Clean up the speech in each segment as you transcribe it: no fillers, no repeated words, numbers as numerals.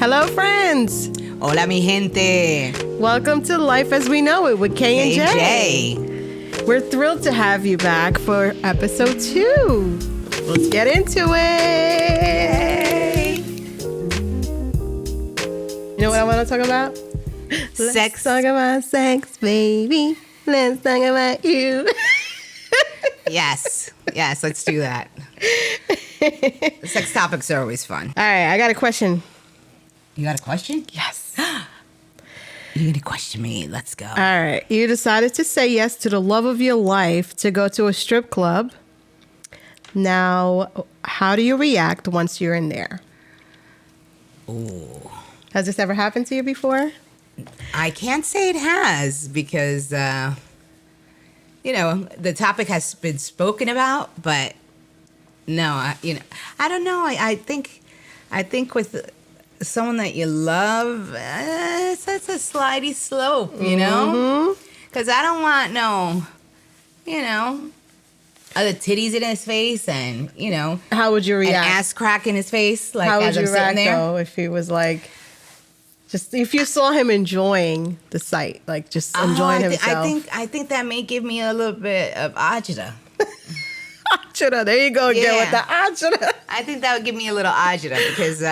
Hello, friends. Hola, mi gente. Welcome to Life as We Know It with K and J. We're thrilled to have you back for episode 2. Let's get into it. You know what I want to talk about? Sex. Let's talk about sex, baby. Let's talk about you. Yes, let's do that. Sex topics are always fun. All right, I got a question. You got a question? Yes. You're going to question me. Let's go. All right. You decided to say yes to the love of your life to go to a strip club. Now, how do you react once you're in there? Ooh. Has this ever happened to you before? I can't say it has because, the topic has been spoken about, but no, I don't know. I think with someone that you love, it's a slidey slope, you know? Because I don't want other titties in his face and, How would you an react? ass crack in his face. Like, How would as you I'm sitting react, there. though, if he was like, just if you saw him enjoying the sight, like just enjoying himself? I think that may give me a little bit of agita. Ajita, there you go again with the ajita. I think that would give me a little agita because,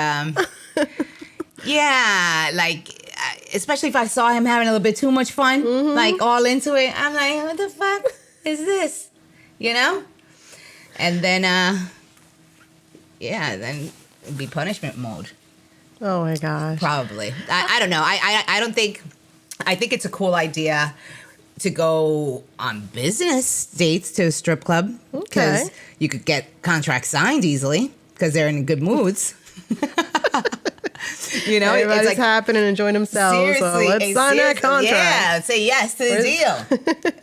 especially if I saw him having a little bit too much fun, like all into it. I'm like, what the fuck is this? And then, then it'd be punishment mode. Oh my gosh. Probably. I don't know. I don't think, I think it's a cool idea to go on business dates to a strip club because you could get contracts signed easily because they're in good moods. Everybody's it's happy and enjoying themselves. Seriously, So let's sign that contract. Yeah, say yes to the deal.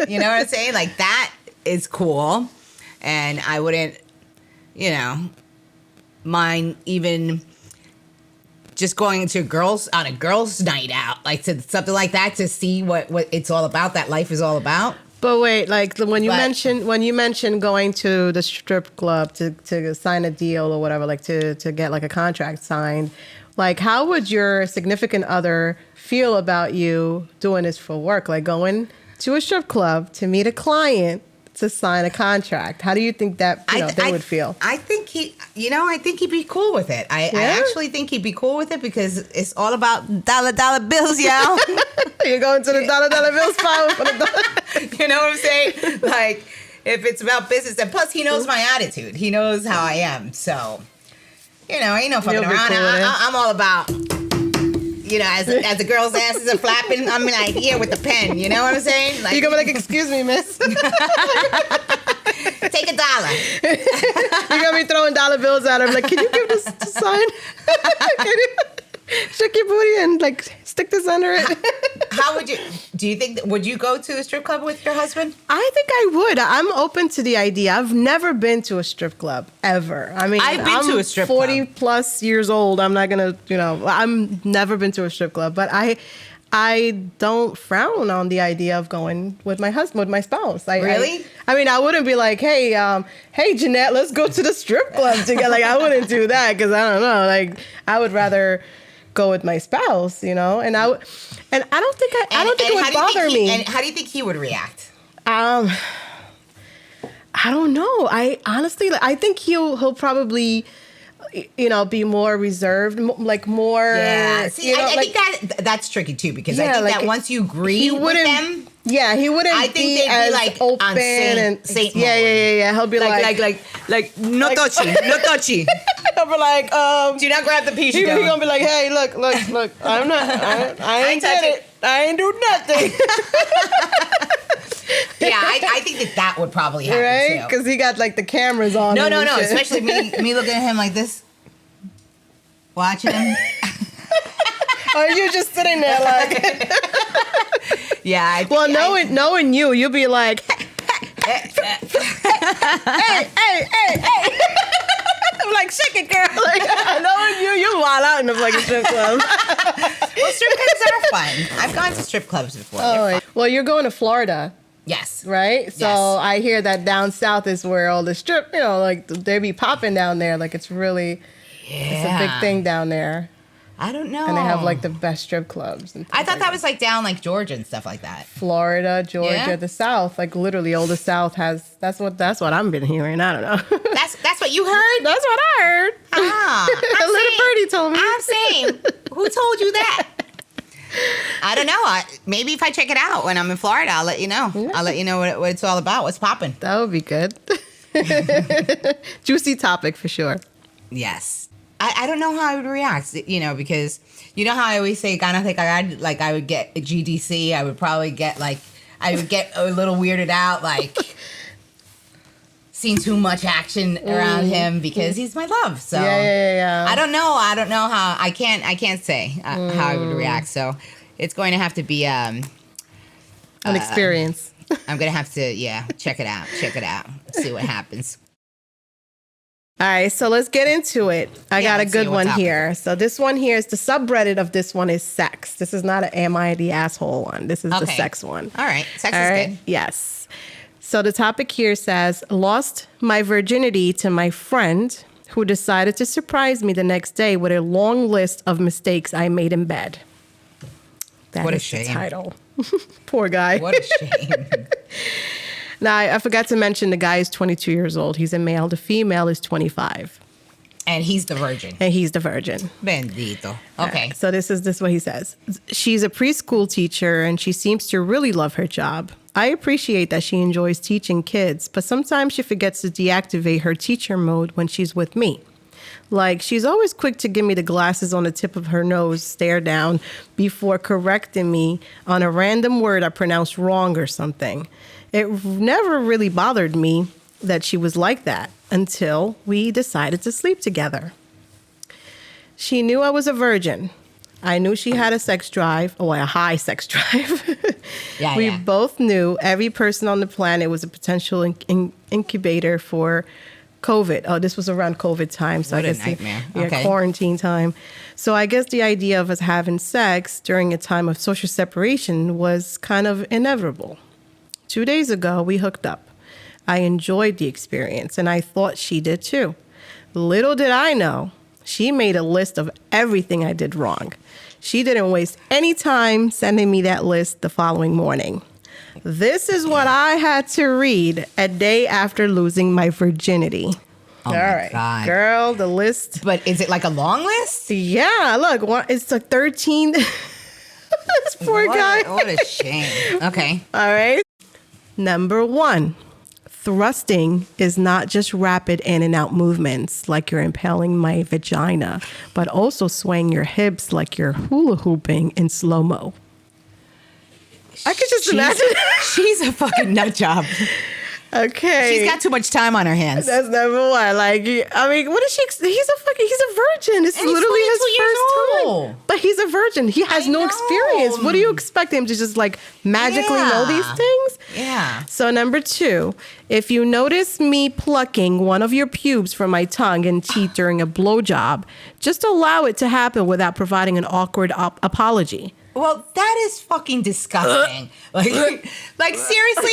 You know what I'm saying? Like, that is cool. And I wouldn't, mind even just going to on a girls' night out, like to something like that, to see what it's all about, that life is all about. But wait, like when you mentioned going to the strip club to sign a deal or whatever, like to get like a contract signed, like how would your significant other feel about you doing this for work? Like going to a strip club to meet a client to sign a contract. How do you think that they would feel? I think he'd be cool with it. I actually think he'd be cool with it because it's all about dollar bills, y'all. You're going to the dollar bills spot for the dollar. You know what I'm saying? Like, if it's about business, and plus he knows my attitude. He knows how I am. So, ain't no fucking around. I'm all about, as the girls' asses are flapping, I'm like here with the pen. You know what I'm saying? Like, you're gonna be like, excuse me, miss. Take $1. You're gonna be throwing dollar bills at her. Like, can you give this to sign? Can you shake your booty and like stick this under it? How would you? Do you think? Would you go to a strip club with your husband? I think I would. I'm open to the idea. I've never been to a strip club ever. I mean, I've been to a strip club. 40 plus years old. I'm not gonna, I'm never been to a strip club, but I don't frown on the idea of going with my husband, with my spouse. Really? I mean, I wouldn't be like, hey, Jeanette, let's go to the strip club together. Like, I wouldn't do that because I don't know. Like, I would rather go with my spouse, and I don't think it would bother me. And how do you think he would react? I don't know. I honestly, I think he'll probably, be more reserved, like more. Yeah. See, I think that's tricky too because I think that once you agree with them. Yeah, he wouldn't. I think they'd as be like open on Saint mode. Yeah. He'll be like no touchy, no touchy. He'll be like, do not grab the piece. He's gonna be like, hey, look. I'm not. I ain't touch it. I ain't do nothing. Yeah, I think that would probably happen right? too. Because he got like the cameras on. No. Especially me looking at him like this, watching him. Or you just sitting there like. Yeah. Knowing you'll be like, hey. I'm like, shake it, girl. Like, knowing you wild out in the fucking strip club. Well, strip clubs are fun. I've gone to strip clubs before. Well, you're going to Florida. Yes. Right? So yes. I hear that down south is where all the strip, like they be popping down there. Like it's really, it's a big thing down there. I don't know. And they have like the best strip clubs. And I thought that was like down like Georgia and stuff like that. Florida, Georgia, the South, like literally all the South has. That's what I've been hearing. I don't know. That's what you heard. That's what I heard. A little birdie told me. I'm saying, who told you that? I don't know. Maybe if I check it out when I'm in Florida, I'll let you know. Yeah. I'll let you know what it's all about. What's popping? That would be good. Juicy topic for sure. Yes. I don't know how I would react, because you know how I always say, I would get a GDC. I would probably get I would get a little weirded out, seeing too much action around him because he's my love. So yeah. I don't know. I don't know how. I can't say how I would react. So it's going to have to be an experience. I'm going to have to, check it out. See what happens. All right, so let's get into it. I got a good one here. So this one here is the subreddit of this one is sex. This is not an am I the asshole one. This is the sex one. All right. Sex is good. Yes. So the topic here says, lost my virginity to my friend who decided to surprise me the next day with a long list of mistakes I made in bed. That is the title. Poor guy. What a shame. Now, I forgot to mention the guy is 22 years old. He's a male. The female is 25. And he's the virgin. Bendito. Okay. Right, so this is what he says. She's a preschool teacher and she seems to really love her job. I appreciate that she enjoys teaching kids, but sometimes she forgets to deactivate her teacher mode when she's with me. Like, she's always quick to give me the glasses on the tip of her nose, stare down, before correcting me on a random word I pronounced wrong or something. It never really bothered me that she was like that until we decided to sleep together. She knew I was a virgin. I knew she had a sex drive, a high sex drive. We both knew every person on the planet was a potential incubator for COVID. Oh, this was around COVID time. So what I guess a nightmare. Quarantine time. So I guess the idea of us having sex during a time of social separation was kind of inevitable. 2 days ago, we hooked up. I enjoyed the experience, and I thought she did too. Little did I know, she made a list of everything I did wrong. She didn't waste any time sending me that list the following morning. This is what I had to read a day after losing my virginity. Oh, all right, God. Girl, the list. But is it like a long list? Yeah, look, it's like 13. This poor guy. What a shame. Okay. All right. Number 1, thrusting is not just rapid in and out movements like you're impaling my vagina, but also swaying your hips like you're hula hooping in slow-mo. I could just imagine. She's a fucking nut job. Okay. She's got too much time on her hands. That's number 1. Like, I mean, what is she? He's a virgin. It's literally his first time. But he's a virgin. He has no experience. What do you expect him to just like magically know these things? Yeah. So number 2, if you notice me plucking one of your pubes from my tongue and teeth during a blowjob, just allow it to happen without providing an awkward apology. Well, that is fucking disgusting. Like seriously,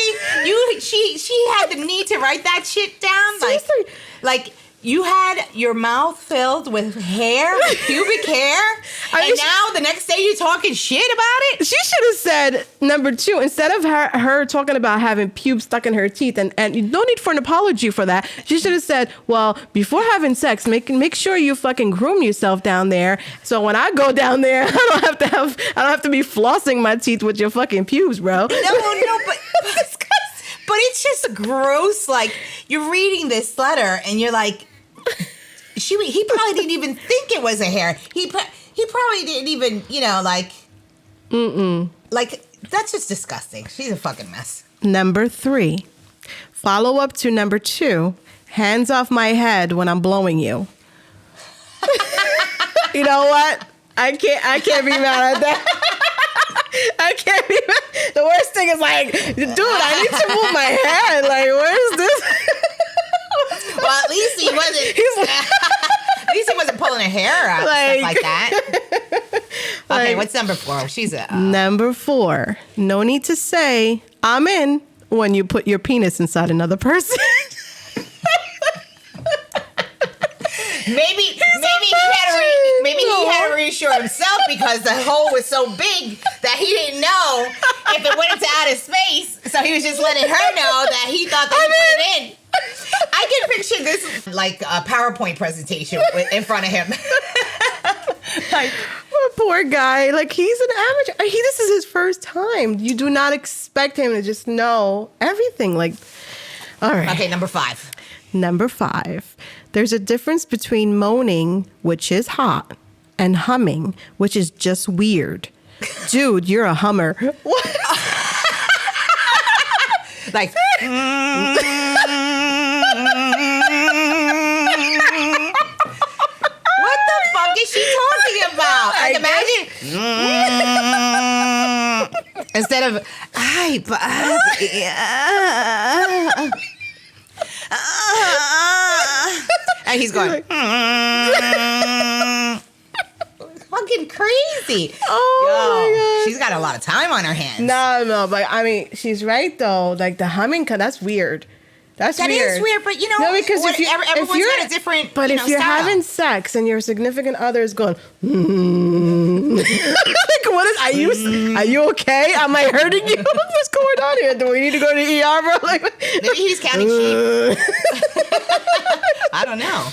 she had the need to write that shit down. Seriously? Like you had your mouth filled with hair, pubic hair, and now the next day you're talking shit about it? She should have said, number 2, instead of her talking about having pubes stuck in her teeth, and no need for an apology for that, she should have said, well, before having sex, make sure you fucking groom yourself down there, so when I go down there, I don't have to be flossing my teeth with your fucking pubes, bro. No, but it's just gross. Like, you're reading this letter and you're like, he probably didn't even think it was a hair. He probably didn't even, like, that's just disgusting. She's a fucking mess. Number 3, follow up to number 2, hands off my head when I'm blowing you. You know what? I can't be mad at that. I can't be mad. The worst thing is like, dude, I need to move my head. Like, where is this? Well, at least he wasn't. At least he wasn't pulling her hair out, stuff like that. Okay, what's number 4? She's a number 4. No need to say I'm in when you put your penis inside another person. Maybe he he had to reassure himself because the hole was so big that he didn't know if it went into outer space. So he was just letting her know that he thought that he put it in. I can picture this like a PowerPoint presentation in front of him. Like, poor guy. Like, he's an amateur. This is his first time. You do not expect him to just know everything. Like, all right. Okay, number 5. Number 5. There's a difference between moaning, which is hot, and humming, which is just weird. Dude, you're a hummer. What? Like, what the fuck is she talking about? Like, imagine. Instead of, and he's going, fucking crazy. Oh, my God. She's got a lot of time on her hands. No, but I mean, she's right though. Like the humming, that's weird. That is weird, but you know, no, because everyone's got a different. But if you're style. having sex and your significant other is going, like, what is? Are you okay? Am I hurting you? What's going on here? Do we need to go to the ER, bro? Like, maybe he's counting sheep. I don't know.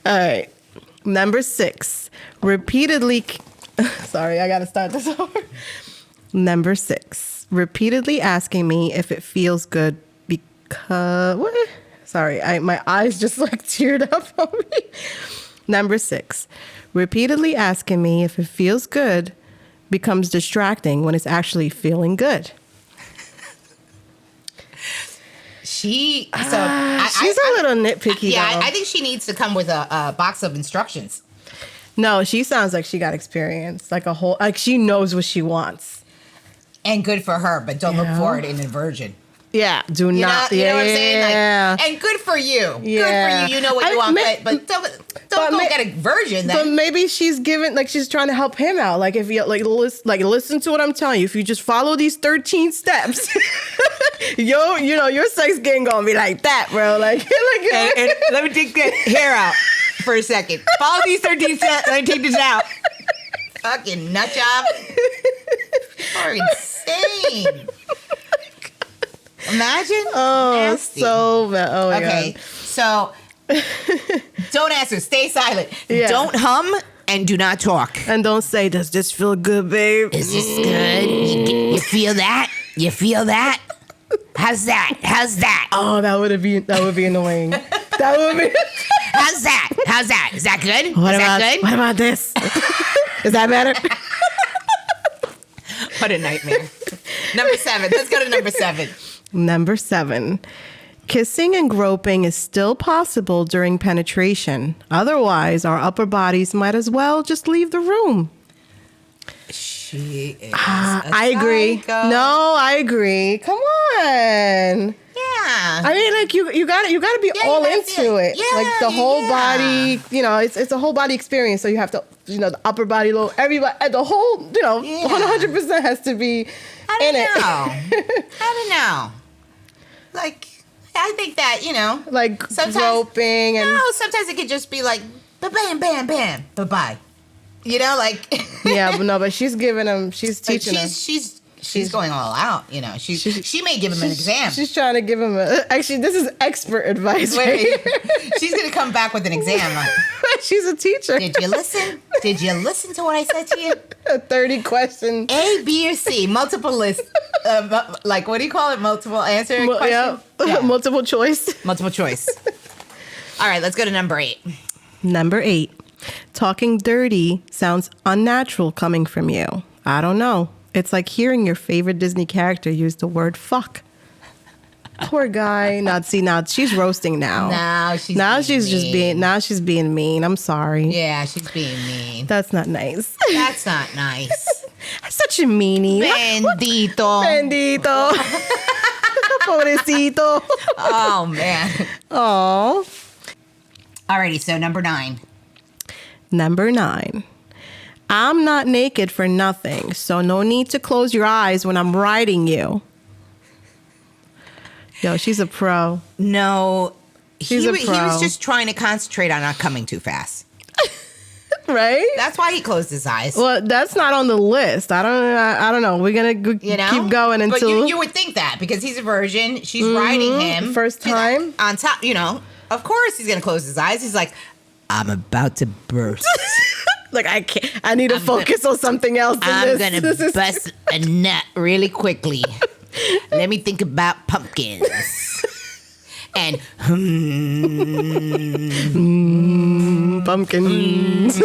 All right, number 6. Repeatedly. Sorry, I gotta start this over. Number 6. Repeatedly asking me if it feels good. What? Sorry, my eyes just like teared up on me. Number 6, repeatedly asking me if it feels good becomes distracting when it's actually feeling good. She's a little nitpicky. Yeah, though. I think she needs to come with a box of instructions. No, she sounds like she got experience, like she knows what she wants. And good for her, but don't look for it in a virgin. Yeah, do not. You know what I'm saying? Yeah. Like, and good for you. Yeah. Good for you. You know what you want, but don't go get a virgin. Then. But maybe she's she's trying to help him out. Like if you listen to what I'm telling you. If you just follow these 13 steps, your sex game gonna be like that, bro. Like and let me take that hair out for a second. Follow these 13 steps. Let me take this out. Fucking nut job. You are insane. Imagine. Oh, nasty. so bad. Oh, my okay, God. so don't answer. Stay silent. Yeah. Don't hum and do not talk. And don't say, "Does this feel good, babe? Is this good? You feel that? You feel that? How's that? How's that? Oh, that would be annoying. That would be. How's that? How's that? Is that good? What Is about that good? What about this? Is that better? What a nightmare. Number 7. Let's go to number 7. Number 7. Kissing and groping is still possible during penetration. Otherwise, our upper bodies might as well just leave the room. She is. I agree. Psycho. No, I agree. Come on. Yeah. I mean, like you got to be all into it. Yeah, like the whole body. It's a whole body experience. So you have to, the upper body, low, everybody, the whole, 100% has to be in it. I don't know. Like, I think that, like sometimes groping and sometimes it could just be like, bam, bam, bam, bye-bye. Like. Yeah, but she's giving him. She's teaching him. She's going all out. She may give him an exam. She's trying to give him actually, this is expert advice. Wait. She's gonna come back with an exam. She's a teacher. Did you listen? Did you listen to what I said to you? A 30 question. A, B, or C. Multiple list. Like, what do you call it? Multiple answer question? Yeah. Multiple choice. Multiple choice. All right, let's go to number 8. Number 8. Talking dirty sounds unnatural coming from you. I don't know. It's like hearing your favorite Disney character use the word fuck. Poor guy. Now she's roasting now. Now she's being mean. I'm sorry. Yeah, she's being mean. That's not nice. That's not nice. Such a meanie. Bendito. Bendito. Pobrecito. Oh, man. Oh. Alrighty, so number 9. Number 9. I'm not naked for nothing, so no need to close your eyes when I'm riding you. Yo, she's a pro. No, She's a pro. He was just trying to concentrate on not coming too fast. Right? That's why he closed his eyes. Well, that's not on the list. I don't know. We're going to keep going until... But you would think that because he's a virgin. She's riding him. First time. On top, of course he's going to close his eyes. He's like, I'm about to burst. Like, I need to focus on something else. I'm going to bust a nut really quickly. Let me think about pumpkins. And pumpkins.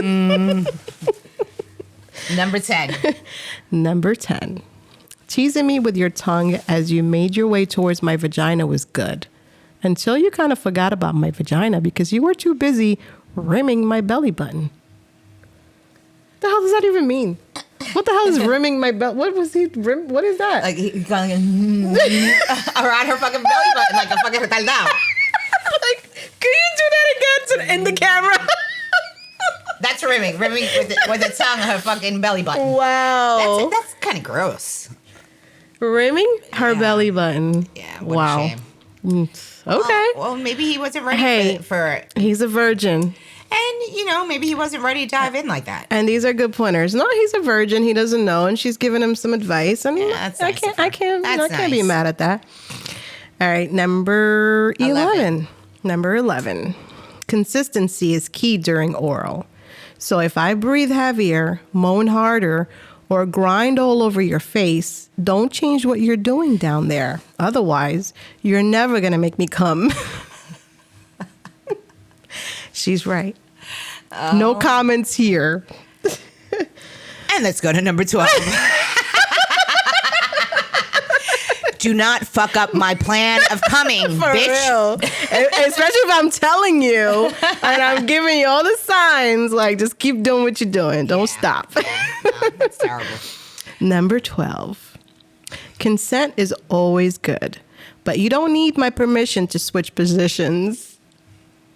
Number 10. Number 10. Teasing me with your tongue as you made your way towards my vagina was good. Until you kind of forgot about my vagina because you were too busy rimming my belly button. The hell does that even mean? What the hell is rimming my belly? What was he rim? What is that? Like he's going around her fucking belly button like a fucking retardado. Like, can you do that again in the camera? That's rimming with the tongue her fucking belly button. Wow, that's kind of gross. Rimming her belly button. Yeah. Wow. A shame. Okay. Well, maybe he wasn't ready for it. He's a virgin. And, maybe he wasn't ready to dive in like that. And these are good pointers. No, he's a virgin. He doesn't know. And she's giving him some advice. And that's nice I can't be mad at that. All right. Number 11. Number 11. Consistency is key during oral. So if I breathe heavier, moan harder, or grind all over your face, don't change what you're doing down there. Otherwise, you're never going to make me come. She's right. No comments here. And let's go to number 12. Do not fuck up my plan of coming, For bitch. real. Especially if I'm telling you and I'm giving you all the signs, like, just keep doing what you're doing. Don't stop. No, that's terrible. Number 12. Consent is always good, but you don't need my permission to switch positions.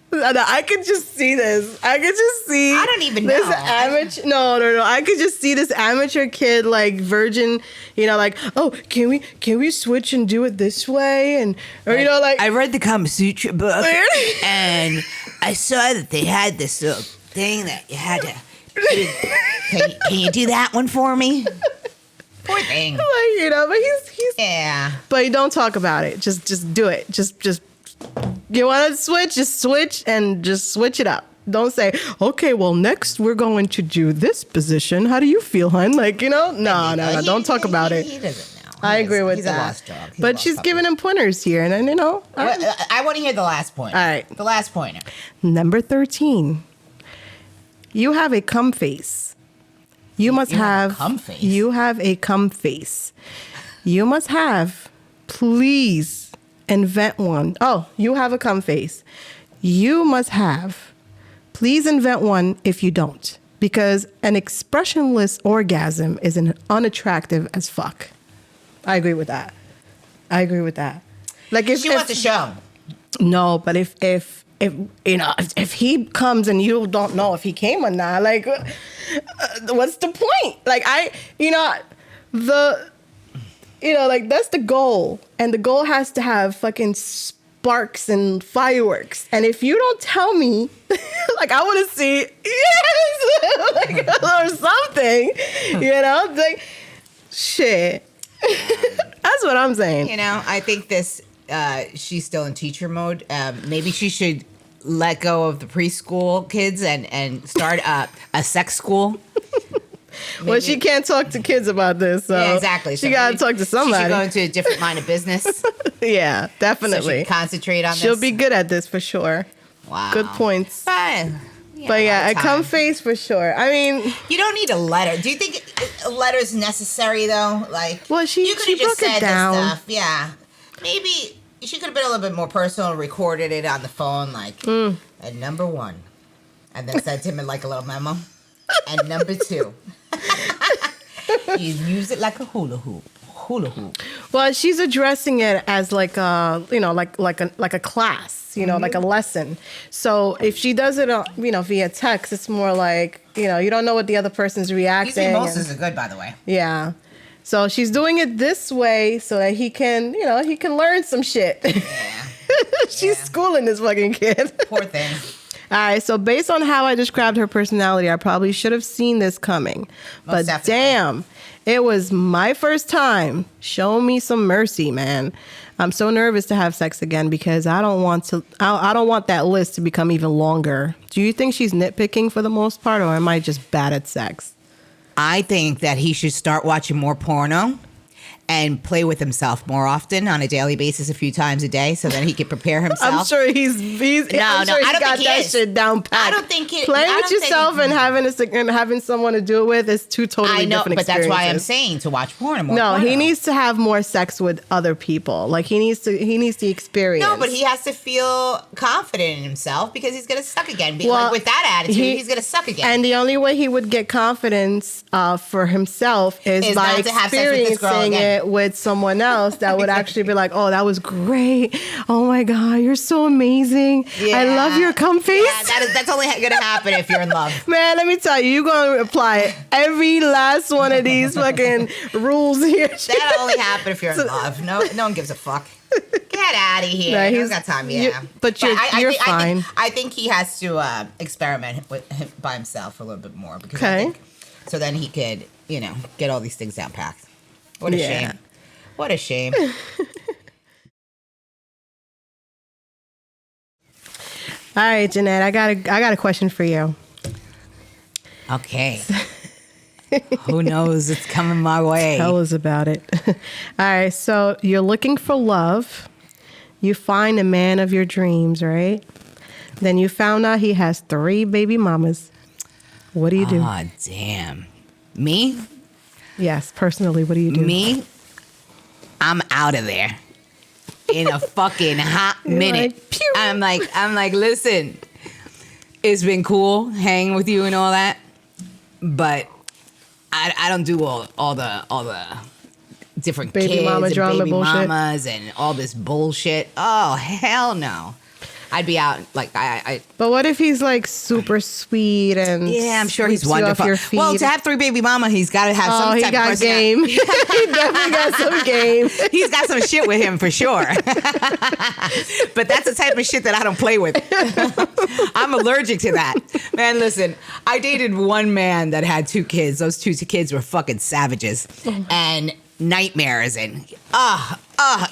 I could just see this. I could just see. I don't even this know. amateur. No. I could just see this amateur kid, like virgin. Like, oh, can we switch and do it this way? And like I read the Kama Sutra book, and I saw that they had this thing that you had to. Can you do that one for me? Poor thing. Like, but he's yeah. But don't talk about it. Just do it. Just. You want to switch? Just switch and just switch it up. Don't say, okay, well, next we're going to do this position. How do you feel, hun? Like, no. Don't talk about it. He doesn't know. I agree with he's that. A lost dog. But she's giving him pointers here. And then, I want to hear the last pointer. All right. The last pointer. Number 13. You have a cum face. You must have. Cum face? You have a cum face. You must have, please. Invent one. Oh, you have a cum face. You must have. Please invent one if you don't. Because an expressionless orgasm is unattractive as fuck. I agree with that. Like if She wants to show. No, but if he comes and you don't know if he came or not, like, what's the point? Like like that's the goal. And the goal has to have fucking sparks and fireworks. And if you don't tell me, like, I want to see, yes, like, or something, like, shit. That's what I'm saying. I think she's still in teacher mode. Maybe she should let go of the preschool kids and start a sex school. Maybe. Well, she can't talk to kids about this. So yeah, exactly. She got to talk to somebody. She should go into a different line of business. Yeah, definitely. So she can concentrate on She'll this. be good at this for sure. Wow. Good points. But yeah, a cum face for sure. I mean, you don't need a letter. Do you think a letter's necessary though? Like, well, she broke it down. This stuff. Yeah, maybe she could have been a little bit more personal and recorded it on the phone, like at number 1, and then sent him in like a little memo. And number 2, you use it like a hula hoop. Well, she's addressing it as like a, like a class, like a lesson. So if she does it, via text, it's more like, you don't know what the other person's reacting. These mimosas are good, by the way. Yeah. So she's doing it this way so that he can learn some shit. Yeah. She's schooling this fucking kid. Poor thing. All right, so based on how I described her personality, I probably should have seen this coming. But damn, it was my first time. Show me some mercy, man. I'm so nervous to have sex again because I don't want that list to become even longer. Do you think she's nitpicking for the most part, or am I just bad at sex? I think that he should start watching more porno and play with himself more often on a daily basis, a few times a day, so that he can prepare himself. I'm sure he's I don't got think he that is. shit down pat. I don't think playing with yourself and having someone to do it with is two totally different experiences. But that's why I'm saying to watch porn. No, he needs to have more sex with other people. Like he needs the experience. No, but he has to feel confident in himself because he's gonna suck again. Like with that attitude, he's gonna suck again. And the only way he would get confidence for himself is by experiencing it with someone else that would actually be like, oh, that was great. Oh my God, you're so amazing. Yeah. I love your cum face. Yeah, that's only going to happen if you're in love. Man, let me tell you, you're going to apply every last one of these fucking rules here. That'll only happen if you're in love. No one gives a fuck. Get out of here. No, he's got time. Yeah, but you're fine. I think he has to experiment with by himself a little bit more because so then he could, get all these things down packed. What a shame. What a shame. All right, Jeanette, I got a question for you. Okay. Who knows? It's coming my way. Tell us about it. All right, so you're looking for love. You find a man of your dreams, right? Then you found out he has 3 baby mamas. What do you do? Oh, damn. Me? Yes, personally, what do you do? Me? I'm out of there in a fucking hot minute. I'm like, listen, it's been cool hanging with you and all that, but I don't do all the different baby kids mama and drama baby bullshit. mamas and all this bullshit. Oh, hell no. I'd be out like I. But what if he's like super sweet and I'm sure he's wonderful. Well, to have 3 baby mama, he's got to have some type of game. He definitely got some game. He's got some shit with him for sure. But that's the type of shit that I don't play with. I'm allergic to that. Man, listen, I dated one man that had 2 kids. Those 2 kids were fucking savages and nightmares and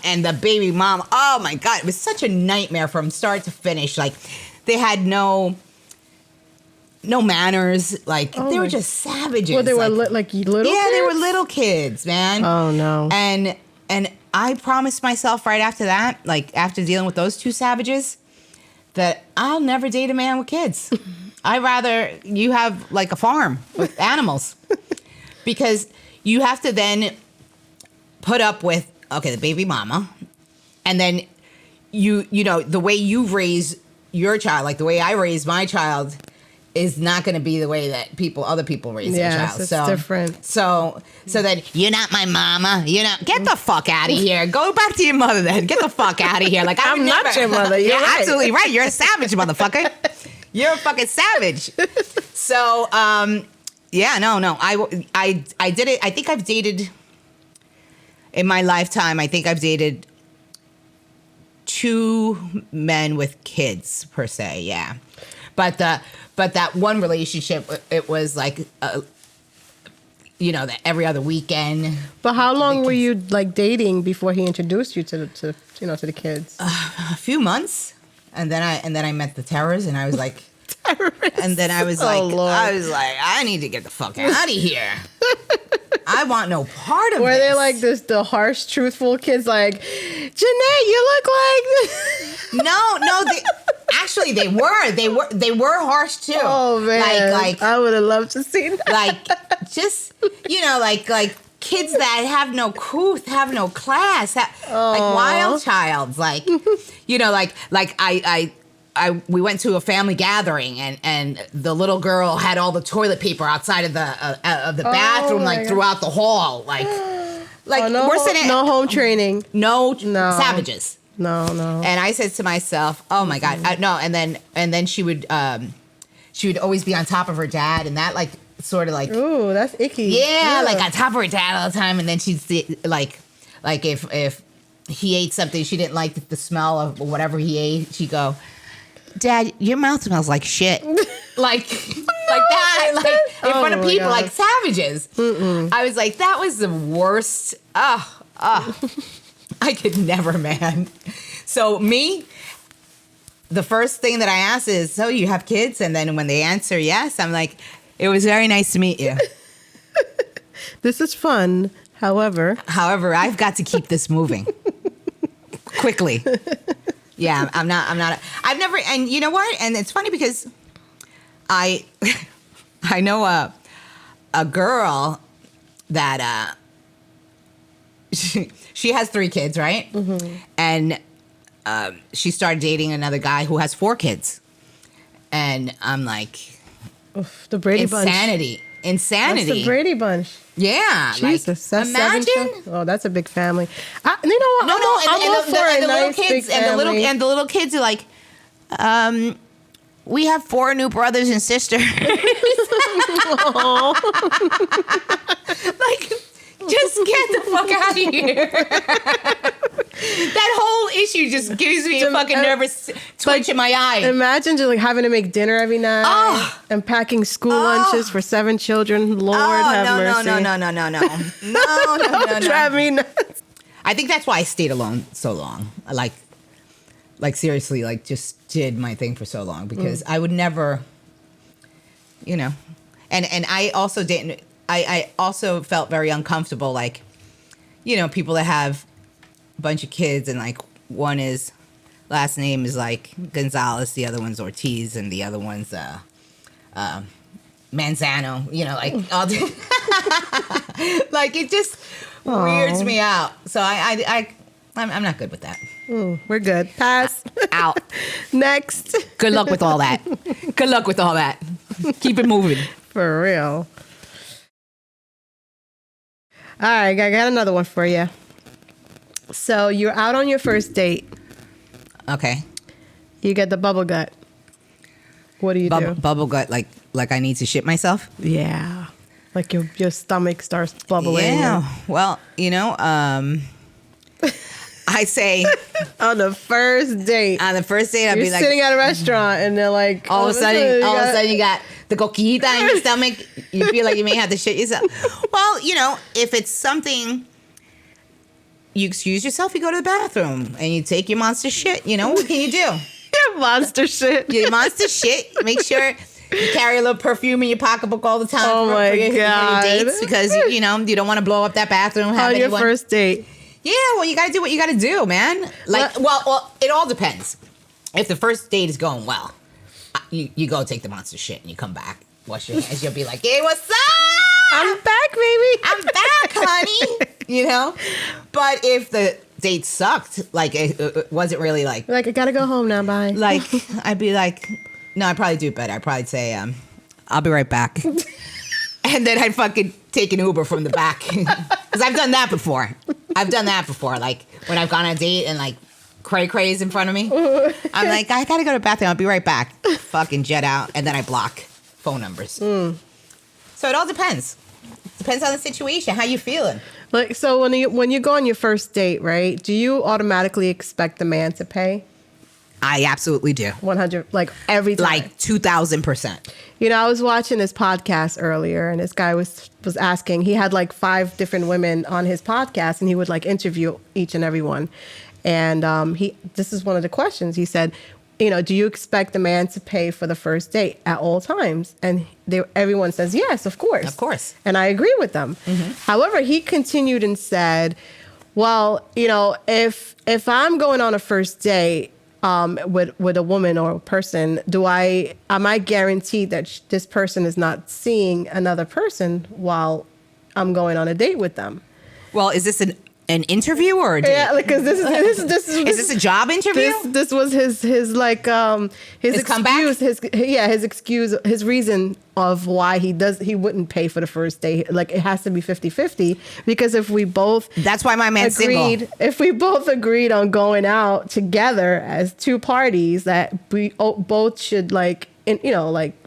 and the baby mom. Oh my God, it was such a nightmare from start to finish. Like they had no manners. Like they were just savages. Well, they were like little kids? Yeah, they were little kids, man. Oh no. And I promised myself right after that, like after dealing with those 2 savages, that I'll never date a man with kids. I'd rather you have like a farm with animals. Because you have to then put up with the baby mama, and then you know the way you raise your child, like the way I raised my child, is not going to be the way that other people raise their child. It's different. So then you're not my mama. Get the fuck out of here. Go back to your mother then. Get the fuck out of here. Like I'm not your mother. You're right. Absolutely right. You're a savage, motherfucker. You're a fucking savage. So no. I did it. I think I've dated. In my lifetime, I think I've dated 2 men with kids per se, yeah. But that one relationship, it was like, every other weekend. But how long were you like dating before he introduced you to the kids? A few months, and then I met the terrors, and I was like, and then I was Lord. I need to get the fuck out of here. I want no part of Were this. they like the harsh, truthful kids like, Jeanette, you look like No, actually they were harsh too. Oh man. Like I would have loved to see that. Like just like kids that have no couth, have no class, like wild childs, like we went to a family gathering and the little girl had all the toilet paper outside of the bathroom, like throughout the hall, like we're sitting no home training, no savages, no. And I said to myself, oh my God, no. And then she would always be on top of her dad, and that like sort of like, ooh, that's icky. Yeah, like on top of her dad all the time, and then she'd see, like if he ate something she didn't like the smell of whatever he ate, she'd go, Dad, your mouth smells like shit. like that, like in front of people, like savages. I was like, that was the worst. I could never, man. So me, the first thing that I ask is, so you have kids? And then when they answer yes, I'm like, it was very nice to meet you. This is fun. However, I've got to keep this moving quickly. Yeah, I've never, and you know what? And it's funny because I know a girl that she has 3 kids, right? Mm-hmm. And she started dating another guy who has 4 kids. And I'm like, oof, the Brady Bunch. Insanity. That's the Brady Bunch. Yeah. Jesus, like, that's imagine. Oh, that's a big family. You know what? I'm all for a nice big family. And the little kids are like, we have 4 new brothers and sisters. Like, just get the fuck out of here. That whole issue just gives me a fucking nervous twitch in my eye. Imagine just like having to make dinner every night and packing school lunches for 7 children. Lord have mercy. No. Drive me nuts. I think that's why I stayed alone so long. Like seriously, like just did my thing for so long because I would never, you know, and I also didn't. I also felt very uncomfortable, like, you know, people that have a bunch of kids and like one is last name is like Gonzalez, the other one's Ortiz, and the other one's Manzano. You know, like all like it just weirds me out. So I'm not good with that. We're good. Pass. Out. Next. Good luck with all that. Good luck with all that. Keep it moving. For real. All right, I got another one for you. So you're out on your first date. Okay. You get the bubble gut. What do you do? Bubble gut, like I need to shit myself? Yeah. Like your stomach starts bubbling. Yeah. Well, you know, I say on the first date. I'd be like sitting at a restaurant and they're like, all of a sudden you got the coquita in your stomach. You feel like you may have to shit yourself. Well, you know, if it's something, you excuse yourself, you go to the bathroom and you take your monster shit. You know, what can you do? Your monster shit. Your monster shit. Make sure you carry a little perfume in your pocketbook all the time for your dates because, you know, you don't want to blow up that bathroom. On your first date. Yeah, well, you got to do what you got to do, man. Like, well, it all depends. If the first date is going well, you go take the monster shit and you come back, wash your hands. You'll be like, hey, what's up? I'm back, baby. I'm back, honey. You know? But if the date sucked, like, it wasn't really like... Like, I got to go home now, bye. Like, I'd be like... No, I'd probably do it better. I'd probably say, I'll be right back. And then I'd fucking take an Uber from the back. Because I've done that before. Like, when I've gone on a date and, like, cray is in front of me. I'm like, I gotta go to the bathroom. I'll be right back. Fucking jet out. And then I block phone numbers. So it all depends. Depends on the situation. How you feeling? Like, so when you go on your first date, right, do you automatically expect the man to pay? I absolutely do. 100, like every time. Like 2,000%. You know, I was watching this podcast earlier and this guy was asking, he had like 5 different women on his podcast and he would like interview each and every one. And this is one of the questions. He said, you know, do you expect the man to pay for the first date at all times? And everyone says, yes, of course. Of course. And I agree with them. Mm-hmm. However, he continued and said, well, you know, if I'm going on a first date, with a woman or a person, am I guaranteed that this person is not seeing another person while I'm going on a date with them? Well, is this an interview or a date? Yeah, because this is is this a job interview? This was his excuse, comeback? his excuse, his reason of why he wouldn't pay for the first date. Like, it has to be 50-50 because if we both that's why my man's single. If we both agreed on going out together as 2 parties, that we both should like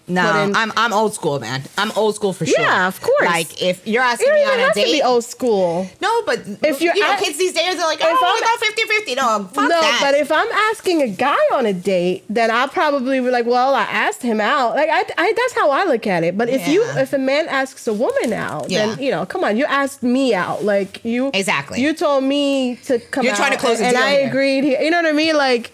No, I'm old school, man. I'm old school for sure. Yeah, of course. Like if you're asking You me don't even on a have to be date, old school. no, but If you're kids these days are like, oh, we go 50-50. No, fuck No, that. but if I'm asking a guy on a date, then I'll probably be like, well, I asked him out. Like I that's how I look at it. But if a man asks a woman out, then come on, you asked me out. Like you Exactly. You told me to come You're out. trying to close a and deal I here. agreed. You know what I mean? Like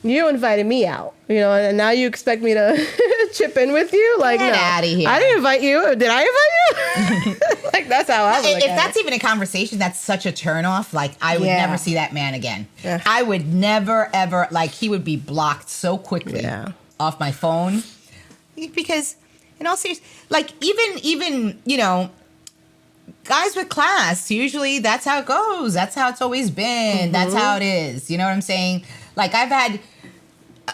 you invited me out, and now you expect me to chip in with you? Like, Get no, outta here. I didn't invite you. Did I invite you? Like, that's how I look If at that's it. even a conversation, that's such a turnoff. Like, I would never see that man again. Yeah. I would never, ever, like, he would be blocked so quickly off my phone. Because, in all seriousness, like, even guys with class, usually that's how it goes. That's how it's always been. That's how it is. You know what I'm saying? Like, I've had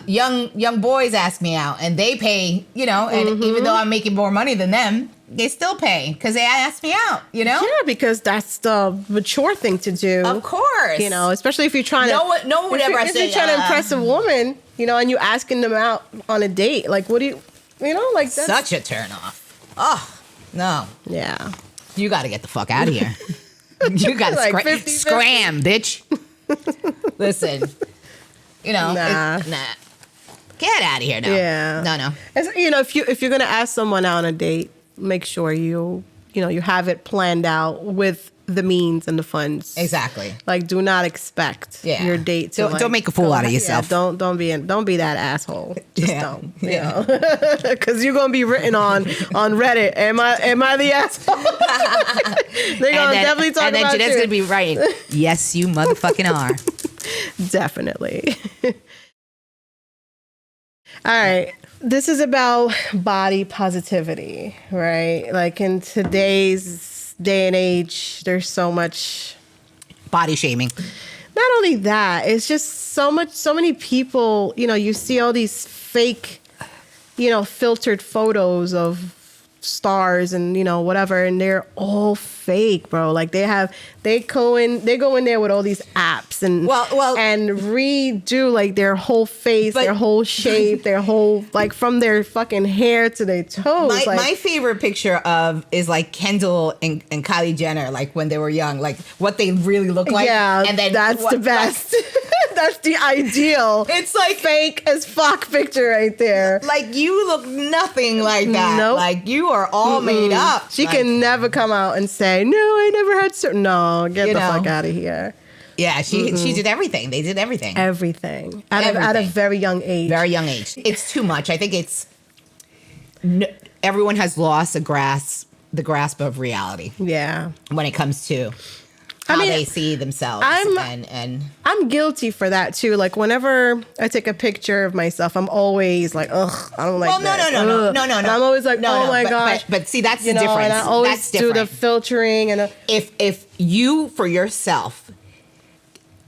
young boys ask me out and they pay, and even though I'm making more money than them, they still pay because they ask me out, Yeah, because that's the mature thing to do. Of course. Especially if you're trying to... No one would ever if say... you're trying to impress a woman, and you asking them out on a date, like, what do you... like that's... Such a turn off. Oh, no. Yeah. You got to get the fuck out of here. You got to Like 50-50. scram, bitch. Listen, Nah. Get out of here now. Yeah. No. If you're gonna ask someone out on a date, make sure you have it planned out with the means and the funds. Exactly. Like, do not expect your date to don't make a fool out of yourself. Yeah, don't be that asshole. Just don't. Because you're gonna be written on Reddit. Am I the asshole? They're gonna definitely talk about you. And then Jeanette's gonna be writing, yes, you motherfucking are. Definitely. All right. This is about body positivity, right? Like, in today's day and age, there's so much body shaming. Not only that, it's just so many people, you see all these fake, filtered photos of stars and whatever, and they're all fake, bro. Like they go in there with all these apps and and redo like their whole face, their whole shape, their whole, like, from their fucking hair to their toes. My favorite picture is like Kendall and Kylie Jenner, like when they were young, like what they really look like. Yeah, and then that's the best. That's the ideal. It's like fake as fuck picture right there. Like, you look nothing like that. Nope. Like, you are all made up. She can never come out and say, no, I never had no, get the fuck out of here. Yeah, she did everything. They did everything. Everything. At a very young age. Very young age. It's too much. I think everyone has lost the grasp of reality. Yeah. When it comes to how they see themselves. I'm guilty for that too. Like, whenever I take a picture of myself, I'm always like, ugh, I don't like that. No. And I'm always like, oh my gosh. But see, that's the difference. And I always do the filtering. And if you, for yourself,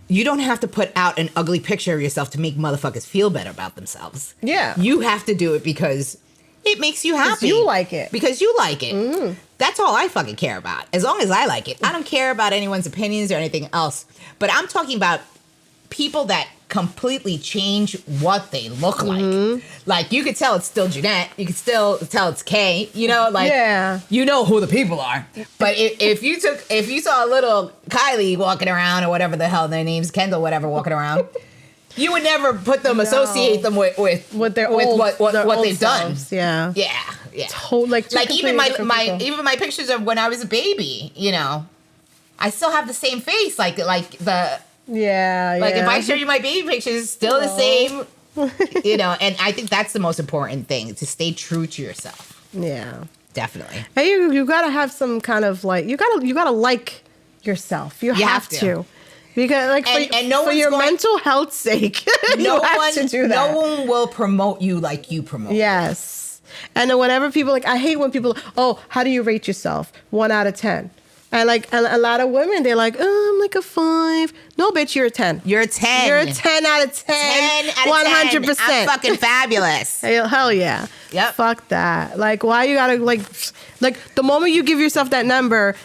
you don't have to put out an ugly picture of yourself to make motherfuckers feel better about themselves. Yeah. You have to do it because it makes you happy. You like it. Because you like it. That's all I fucking care about. As long as I like it. I don't care about anyone's opinions or anything else. But I'm talking about people that completely change what they look like. Like, you could tell it's still Jeanette. You could still tell it's Kay. You know who the people are. But if you saw a little Kylie walking around, or whatever the hell their name's, Kendall, whatever, walking around, you would never put them, associate them with what they've done. Yeah. Yeah. Like even my pictures of when I was a baby, I still have the same face. Like the if I show you my baby pictures, it's still the same. And I think that's the most important thing, to stay true to yourself. Yeah. Definitely. Hey, you gotta have some kind of like, you gotta like yourself. You have to. Because for your mental health's sake, you have to do that. No one will promote you like you promote. Yes. And then whenever people, I hate when people, how do you rate yourself? 1 out of 10. And a lot of women, they're like, I'm like a 5. No, bitch, you're a 10. You're a 10. You're a 10 out of 10. 10 out of 10. 100%. I'm fucking fabulous. Hell yeah. Yep. Fuck that. Like, why you gotta, like the moment you give yourself that number,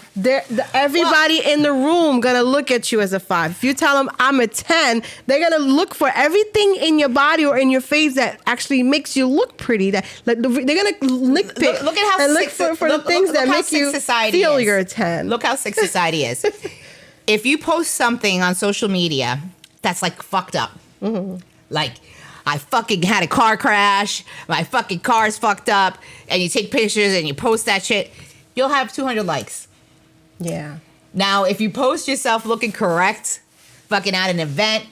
everybody in the room gonna look at you as a 5. If you tell them I'm a 10, they're gonna look for everything in your body or in your face that actually makes you look pretty. That like they're gonna nitpick. Look at how and look for the things that make you feel you're a 10. Look how sick society is. If you post something on social media that's like fucked up, like I fucking had a car crash, my fucking car's fucked up, and you take pictures and you post that shit, you'll have 200 likes. Yeah. Now, if you post yourself looking correct, fucking at an event,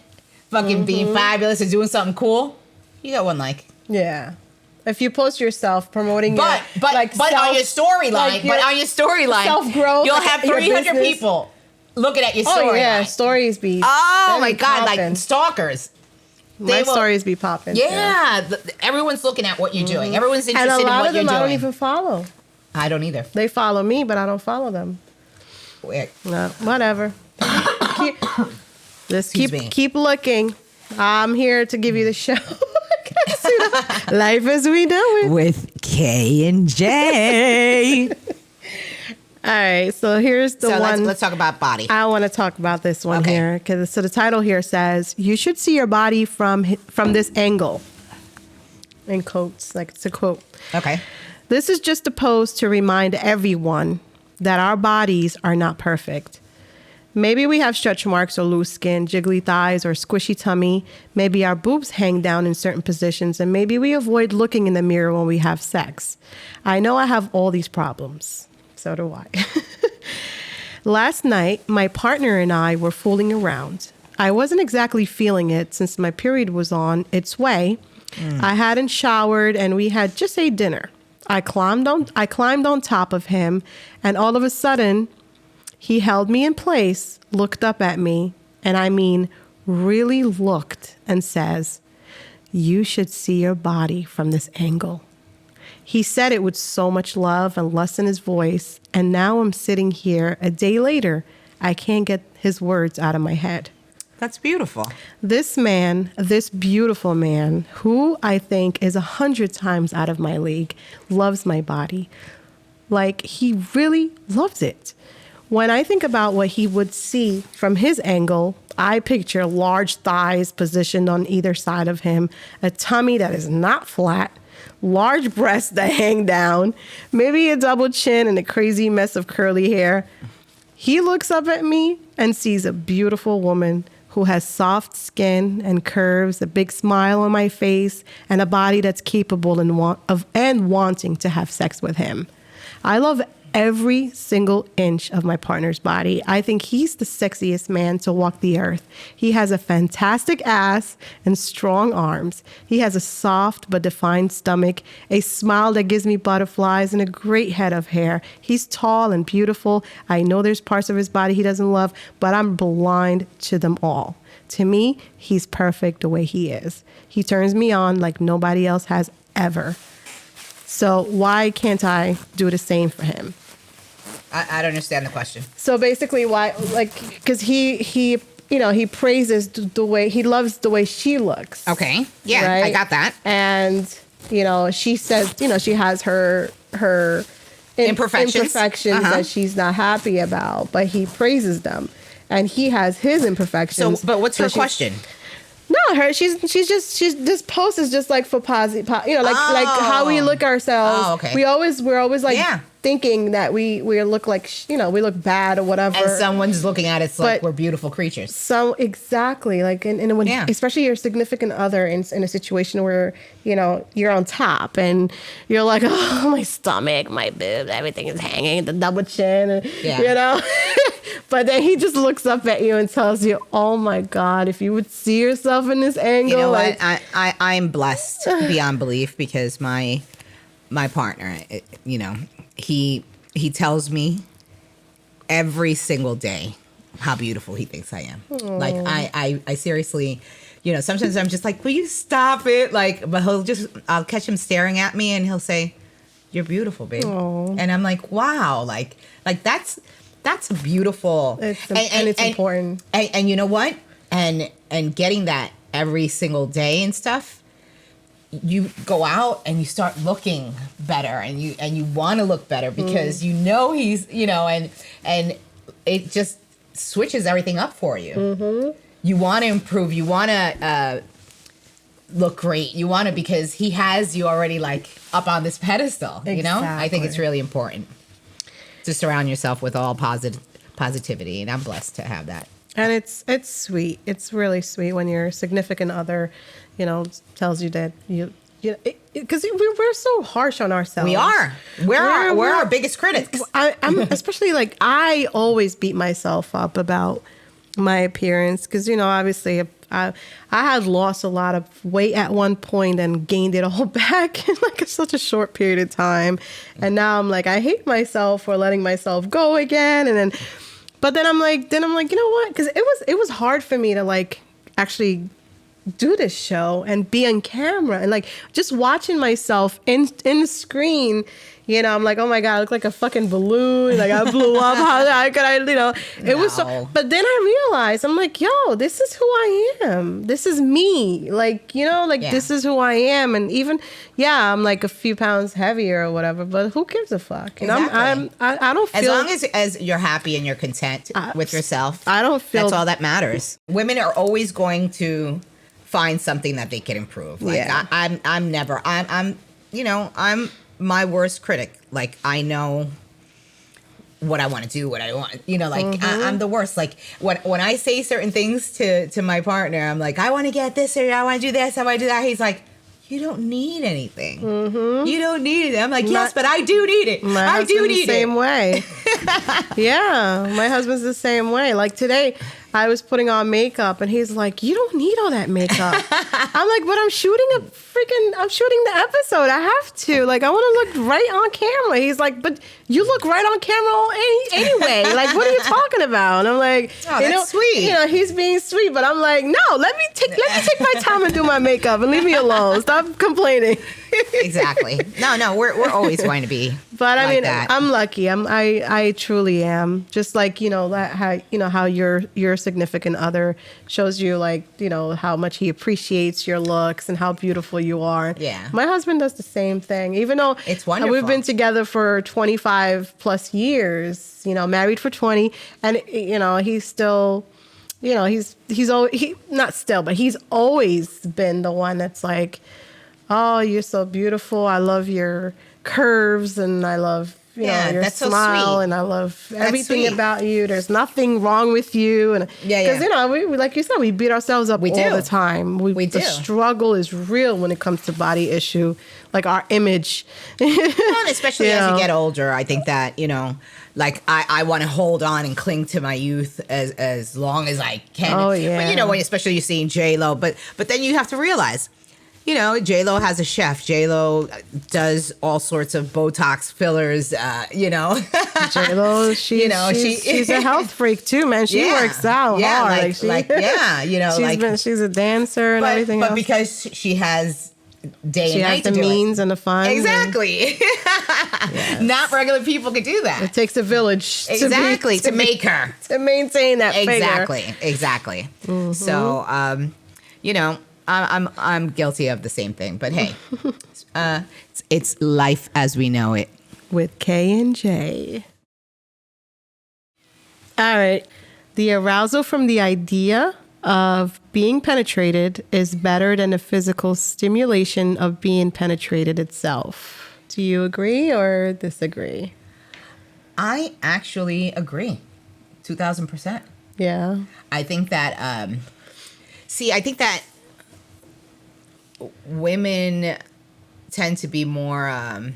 fucking being fabulous and doing something cool, you got 1 like. Yeah. If you post yourself promoting but on your storyline, self-growth, you'll have 300 people looking at your story. Oh yeah, stories be. Oh my God, like stalkers. My stories be popping. Yeah, everyone's looking at what you're doing. Everyone's interested in what you're doing. And a lot of them I don't even follow. I don't either. They follow me, but I don't follow them. Weird. No, whatever. Keep looking. I'm here to give you the show. Life as we know it with K and J. All right, so here's the one. Let's talk about body. I want to talk about this one here because the title here says you should see your body from this angle. In quotes, like it's a quote. Okay. This is just a post to remind everyone that our bodies are not perfect. Maybe we have stretch marks or loose skin, jiggly thighs or squishy tummy. Maybe our boobs hang down in certain positions, and maybe we avoid looking in the mirror when we have sex. I know I have all these problems. So do I. Last night, my partner and I were fooling around. I wasn't exactly feeling it since my period was on its way. I hadn't showered and we had just ate dinner. I climbed on top of him, and all of a sudden, he held me in place, looked up at me, and I mean, really looked and says, "You should see your body from this angle." He said it with so much love and lust in his voice, and now I'm sitting here a day later. I can't get his words out of my head. That's beautiful. This man, this beautiful man, who I think is 100 times out of my league, loves my body. Like, he really loves it. When I think about what he would see from his angle, I picture large thighs positioned on either side of him, a tummy that is not flat, large breasts that hang down, maybe a double chin and a crazy mess of curly hair. He looks up at me and sees a beautiful woman who has soft skin and curves, a big smile on my face, and a body that's capable and wanting to have sex with him. I love every single inch of my partner's body. I think he's the sexiest man to walk the earth. He has a fantastic ass and strong arms. He has a soft but defined stomach, a smile that gives me butterflies, and a great head of hair. He's tall and beautiful. I know there's parts of his body he doesn't love, but I'm blind to them all. To me, he's perfect the way he is. He turns me on like nobody else has ever. So why can't I do the same for him? I don't understand the question. So basically, why? Like, because he praises the way he loves the way she looks. Okay, yeah, right? I got that. And she says, she has her imperfections that she's not happy about, but he praises them, and he has his imperfections. So, but what's her question? No, this post is just like for positive, like how we look ourselves. Oh, okay. We're always like thinking that we look like we look bad or whatever. And someone's looking at it like we're beautiful creatures. So exactly, like and when especially your significant other in a situation where you're on top and you're like, oh, my stomach, my boobs, everything is hanging, the double chin, But then he just looks up at you and tells you, oh my God, if you would see yourself in this angle. You know what? I'm blessed beyond belief because my partner, he tells me every single day how beautiful he thinks I am. Aww. Like I seriously, sometimes I'm just like, will you stop it? Like, but I'll catch him staring at me and he'll say, you're beautiful, babe. Aww. And I'm like, wow, like that's that's a beautiful. It's important. And you know what? And getting that every single day and stuff. You go out and you start looking better, and you want to look better because you know he's, you know, and it just switches everything up for you. Mm-hmm. You want to improve. You want to look great. You want to, because he has you already like up on this pedestal. Exactly. You know, I think it's really important to surround yourself with all positivity, and I'm blessed to have that. And it's sweet. It's really sweet when your significant other, you know, tells you that because we're so harsh on ourselves. We are. We're our biggest critics. I'm especially like, I always beat myself up about my appearance because, you know, obviously I had lost a lot of weight at one point and gained it all back in like such a short period of time. And now I'm like, I hate myself for letting myself go again. But then I'm like, you know what? Because it was hard for me to like actually do this show and be on camera and like just watching myself in the screen. You know, I'm like, oh my God, I look like a fucking balloon. Like I blew up. How could I, you know, it was so, but then I realized, I'm like, yo, this is who I am. This is me. Like, you know, like this is who I am. And even, I'm like a few pounds heavier or whatever, but who gives a fuck? You know, exactly. I don't feel. As long as you're happy and you're content with yourself, I don't feel. That's all that matters. Women are always going to find something that they can improve. Like I'm my worst critic. Like I know what I want to do, what I want, you know, like I'm the worst. Like when I say certain things to my partner, I'm like, I want to get this, or I want to do this, I want to do that. He's like, you don't need anything. You don't need it. I'm like, yes, but I do need it. I do need it. Same way. Yeah, my husband's the same way. Like today, I was putting on makeup, and he's like, you don't need all that makeup. I'm like, but I'm shooting the episode. I have to. Like, I want to look right on camera. He's like, but you look right on camera anyway. Like, what are you talking about? And I'm like, oh, that's sweet. You know, he's being sweet, but I'm like, no, let me take my time and do my makeup and leave me alone. Stop complaining. Exactly. No, we're always going to be. But I mean, that. I'm lucky. I truly am. Just like, you know, how your significant other shows you, like, you know, how much he appreciates your looks and how beautiful you are. Yeah. My husband does the same thing. Even though it's wonderful. We've been together for 25 plus years, you know, married for 20, and you know, he's still, you know, he's always been the one that's like, oh, you're so beautiful. I love your curves, and I love your smile, so and I love everything about you. There's nothing wrong with you, and because you know, we like you said, we beat ourselves up all the time. We do. The struggle is real when it comes to body issue, like our image. Well, especially as you get older, I think that, you know, like I want to hold on and cling to my youth as long as I can. Oh yeah. But you know, especially you're seeing J-Lo, but then you have to realize, you know, J-Lo has a chef. J-Lo does all sorts of Botox fillers, you know. J-Lo, she's a health freak too, man. She works out hard. You know, she's a dancer and everything else. But because she has day and night to do it. She has the means and the funds. Exactly. Yes. Not regular people can do that. It takes a village to make her. To maintain that figure. Exactly. Mm-hmm. So, you know, I'm guilty of the same thing, but hey, it's life as we know it with K and J. All right, the arousal from the idea of being penetrated is better than the physical stimulation of being penetrated itself. Do you agree or disagree? I actually agree, 2,000%. Yeah, I think that. I think that women tend to be more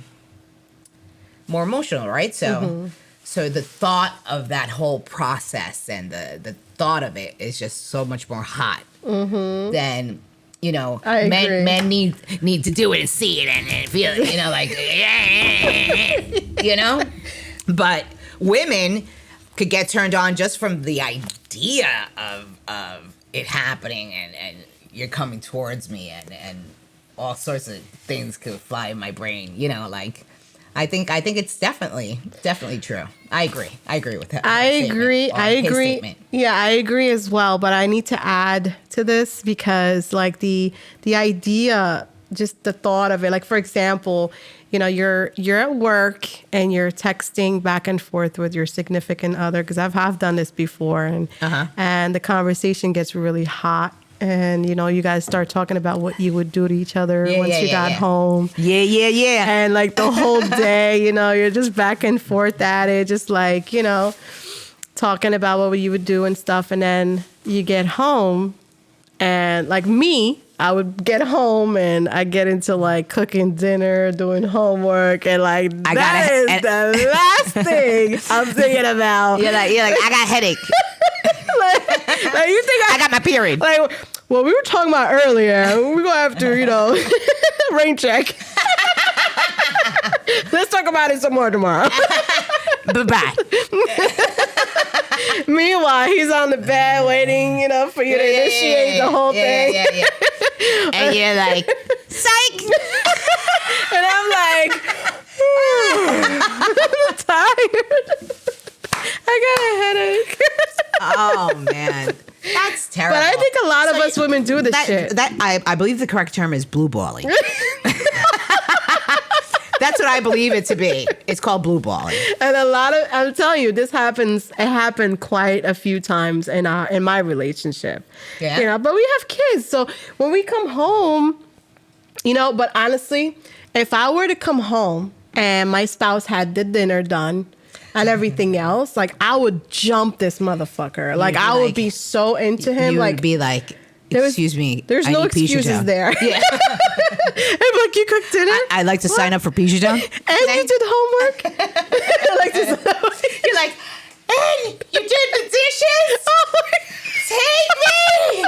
emotional, right? So, so the thought of that whole process and the thought of it is just so much more hot than, you know, men need to do it and see it and feel it, you know, like, you know. But women could get turned on just from the idea of it happening and you're coming towards me and all sorts of things could fly in my brain, you know, like I think it's definitely true. I agree with that. I agree. Yeah, I agree as well. But I need to add to this because, like, the idea, just the thought of it. Like, for example, you're at work and you're texting back and forth with your significant other. Because I've done this before, and the conversation gets really hot. And, you guys start talking about what you would do to each other once you got home. Yeah. And, like, the whole day, you're just back and forth at it, just, like, talking about what you would do and stuff. And then you get home and, like, me, I would get home and I get into, like, cooking dinner, doing homework, and, like, that is the last thing I'm thinking about. You're like, I got a headache. like, you think I got my period. Like, well, we were talking about earlier. We go after, rain check. Let's talk about it some more tomorrow. Bye-bye. Meanwhile, he's on the bed waiting, for you to initiate the whole thing. Yeah. And you're like, psych. And I'm like, I'm tired. I got a headache. Oh, man. That's terrible. But I think a lot of us women do this shit. I believe the correct term is blue balling. That's what I believe it to be. It's called blue balling. And I'm telling you, it happened quite a few times in my relationship. Yeah. But we have kids. So when we come home, but honestly, if I were to come home and my spouse had the dinner done and everything else, like, I would jump this motherfucker. Like, I would be so into him. You like, would be like, excuse me. There's no excuses there. Yeah. I'm like, you cooked dinner? I'd like to sign up for Pijadon. And you did homework? You're like, and you did the dishes? Take me!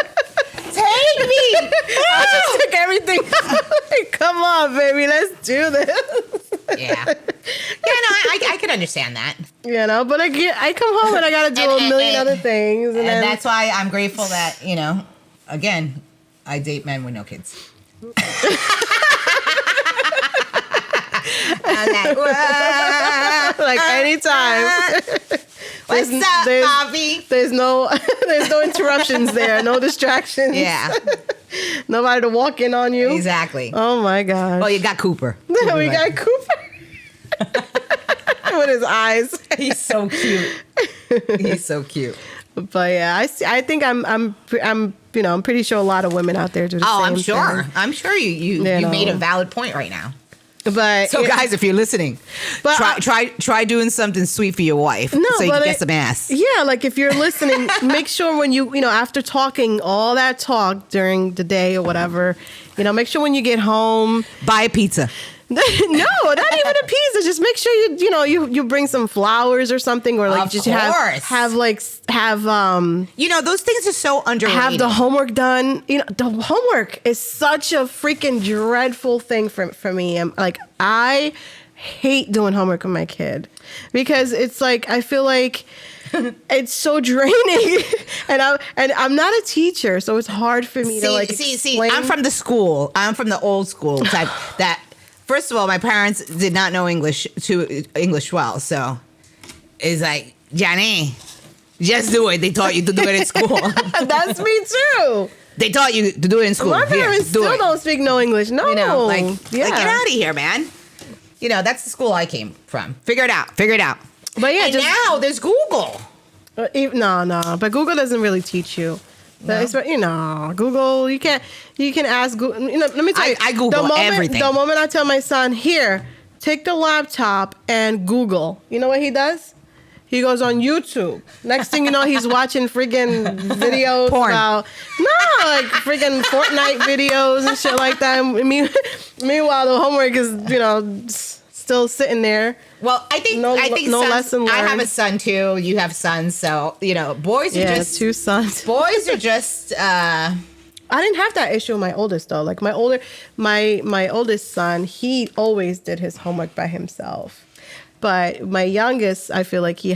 I just took everything. Come on, baby, let's do this. Yeah. Yeah, no, I can understand that. But I come home and I got to do a million other things. And then, that's why I'm grateful that, again, I date men with no kids. like, anytime. What's up, Bobby? There's no interruptions there. No distractions. Yeah. Nobody to walk in on you. Exactly. Oh, my gosh. Well, you got Cooper. We got Cooper. With his eyes. He's so cute. He's so cute. But yeah, I think I'm pretty sure a lot of women out there do the same I'm sure. thing. I'm sure you made a valid point right now. But so, guys, if you're listening, try doing something sweet for your wife so you can get some ass. Yeah, like, if you're listening, make sure when you after talking all that talk during the day or whatever, make sure when you get home, buy a pizza. No, not even a pizza. Just make sure you bring some flowers or something, or like just have those things are so underrated. Have the homework done. The homework is such a freaking dreadful thing for me. I hate doing homework with my kid because it's like, I feel like it's so draining, and I'm not a teacher, so it's hard for me to explain. I'm from the old school type that. First of all, my parents did not know English well, so it's like, Johnny, just do it. They taught you to do it in school. That's me too. They taught you to do it in school. My parents still don't speak no English. No, get out of here, man. That's the school I came from. Figure it out. But yeah, now there's Google. No, but Google doesn't really teach you. No. Google, you can ask Google. Let me tell you. I Google everything. The moment I tell my son, here, take the laptop and Google, you know what he does? He goes on YouTube. Next thing you know, he's watching friggin' videos about, like friggin' Fortnite videos and shit like that. Meanwhile, the homework is, still sitting there. Well, I think no sons, lesson learned. I have a son too. You have sons, so boys are just 2 sons. Boys are just. I didn't have that issue with my oldest though. Like my oldest son, he always did his homework by himself. But my youngest, I feel like he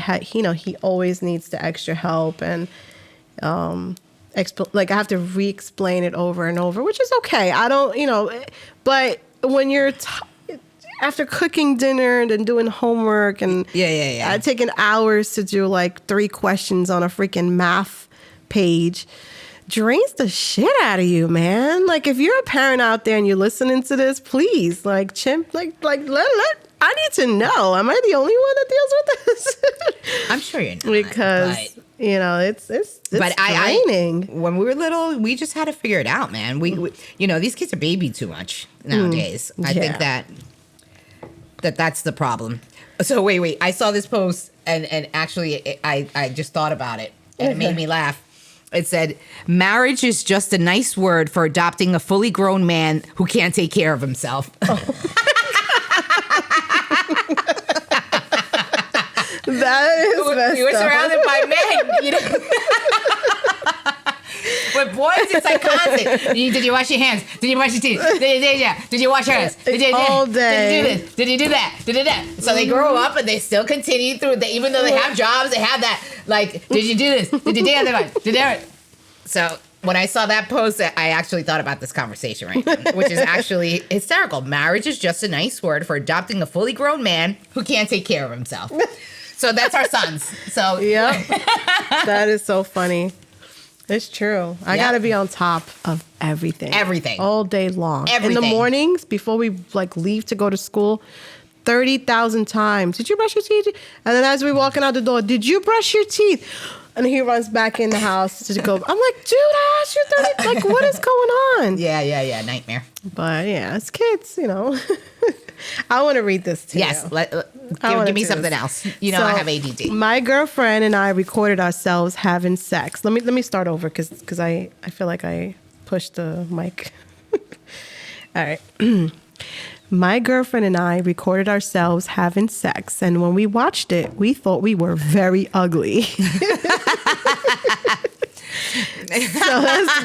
always needs the extra help, and I have to re-explain it over and over, which is okay. I don't, but when you're after cooking dinner and then doing homework and taking hours to do like 3 questions on a freaking math page drains the shit out of you, man. Like, if you're a parent out there and you're listening to this, please, like, let I need to know. Am I the only one that deals with this? I'm sure you're not. Because, you know, it's draining. When we were little, we just had to figure it out, man. We you know, these kids are baby too much nowadays. I think that's the problem. So wait. I saw this post and actually I just thought about it and it made me laugh. It said, marriage is just a nice word for adopting a fully grown man who can't take care of himself. That is messed We were up. surrounded by men, you know. With boys, it's like constant. Did you wash your hands? Did you brush your teeth? Did you wash your hands? All day. Did you do this? Did you do that? Did you do that? So they grow up and they still continue through. Even though they have jobs, they have that. Like, did you do this? Did you do that? Did you do it? So when I saw that post, I actually thought about this conversation right now, which is actually hysterical. Marriage is just a nice word for adopting a fully grown man who can't take care of himself. So that's our sons. So yep. That is so funny. It's true. I got to be on top of everything. Everything. All day long. Everything. In the mornings, before we like leave to go to school, 30,000 times. Did you brush your teeth? And then as we're walking out the door, did you brush your teeth? And he runs back in the house to go. I'm like, dude, I asked you 30. Like, what is going on? Yeah. Nightmare. But yeah, as kids, you know. I want to read this to you. Yes. Give me something else. You know, I have ADD. My girlfriend and I recorded ourselves having sex. Let me start over because I feel like I pushed the mic. All right. My girlfriend and I recorded ourselves having sex, and when we watched it, we thought we were very ugly. So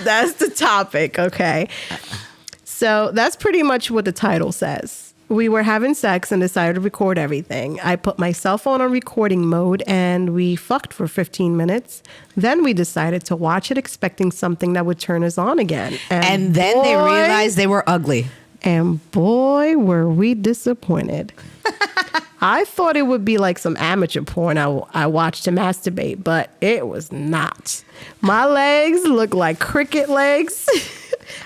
that's the topic, okay? So that's pretty much what the title says. We were having sex and decided to record everything. I put my cell phone on recording mode and we fucked for 15 minutes. Then we decided to watch it expecting something that would turn us on again. And then they realized they were ugly. And boy, were we disappointed. I thought it would be like some amateur porn I watched to masturbate, but it was not. My legs look like cricket legs.